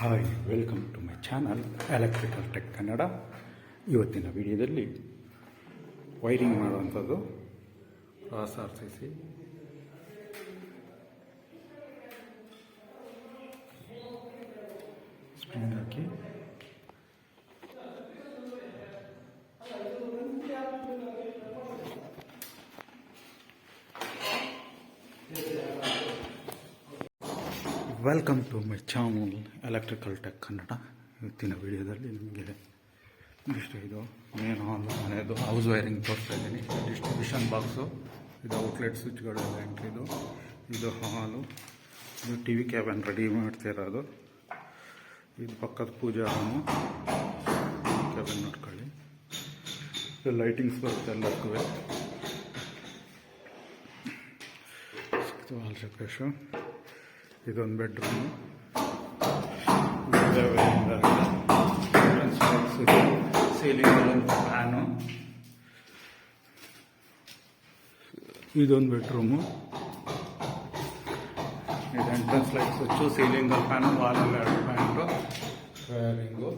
Hi, welcome to my channel electrical tech Kannada. ಇವತ್ತಿನ ವಿಡಿಯೋದಲ್ಲಿ wiring ಮಾಡುವಂಥದ್ದು ಕ್ರಾಸ್ RCC ಸ್ಪ್ರಿಂಗ್ ಹಾಕಿ welcome to my channel electrical tech Kannada. ಇವತ್ತಿನ ವಿಡಿಯೋದಲ್ಲಿ ನಿಮಗೆ ಇದು ಮೇನ್ ಹಾಲ್ ಮನೆಯದು ಹೌಸ್ ವೈರಿಂಗ್ ತೋರಿಸ್ತಾ ಇದ್ದೀನಿ. ಡಿಸ್ಟ್ರಿಬ್ಯೂಷನ್ ಬಾಕ್ಸು, ಇದು ಔಟ್ಲೆಟ್ ಸ್ವಿಚ್ಗಳೆಲ್ಲ ಎಂಟ್ರಿದು, ಇದು ಹಾಲು, ಇದು ಟಿ ವಿ ಕ್ಯಾಬಿನ್ ರೆಡಿ ಮಾಡ್ತಿರೋದು, ಇದು ಪಕ್ಕದ ಪೂಜಾ ರೂಮು, ಕ್ಯಾಬಿನ್ ನೋಡ್ಕೊಳ್ಳಿ. ಇದು ಲೈಟಿಂಗ್ಸ್ ಬರುತ್ತೆ ಎಲ್ಲಕ್ಕೂ. ಹಾಲ್ ಶೋಕೇಶು, ಇದೊಂದು ಬೆಡ್ರೂಮು, ಸೀಲಿಂಗ್ ಫ್ಯಾನು, ಇದೊಂದು ಬೆಡ್ರೂಮು, ಇದು ಎಂಟ್ರೆನ್ಸ್ ಲೈಟ್ ಸ್ವಿಚ್ಚು, ಸೀಲಿಂಗಲ್ಲಿ ಫ್ಯಾನು, ವಾಲಲ್ಲಿ 2 ಫ್ಯಾನ್ಟು, wiring.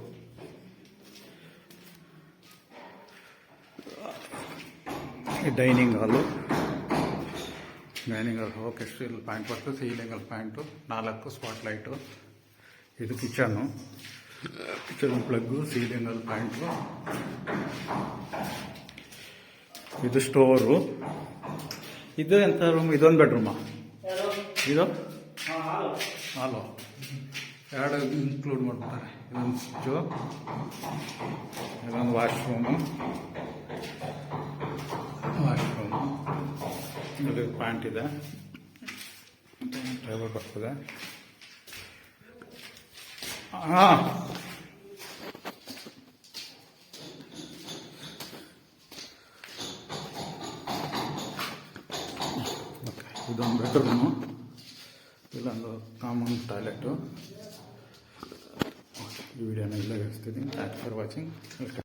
Dining hall okay, still ಪ್ಯಾಂಟ್ ಬರ್ತದೆ, ಸೀಲಿಂಗಲ್ಲಿ ಪ್ಯಾಂಟು, 4 ಸ್ಪಾಟ್ ಲೈಟು. ಇದು ಕಿಚನ್ ಪ್ಲಗ್ಗು, ಸೀಲಿಂಗಲ್ಲಿ ಪ್ಯಾಂಟು. ಇದು ಸ್ಟೋರು. ಇದು ಎಂಥ ರೂಮ್? ಇದೊಂದು ಬೆಡ್ರೂಮಾ? ಇದು ಹಾಲು 2 ಇನ್ಕ್ಲೂಡ್ ಮಾಡ್ತಾರೆ. ಇದೊಂದು ಸ್ವಿಚ್ಚು, ಇದೊಂದು ವಾಶ್ರೂಮು, ಇಲ್ಲಿ ಪ್ಯಾಂಟ್ ಇದೆ, ಟೇಬಲ್ ಬರ್ತದೆ. ಇದೊಂದು ಬೆಡ್ರೂಮು, ಇಲ್ಲೊಂದು ಕಾಮನ್ ಟಾಯ್ಲೆಟು. ಈ ವಿಡಿಯೋನ ಎಲ್ಲ ಇಳಿಸ್ತಿದ್ದೀನಿ. Thanks for watching.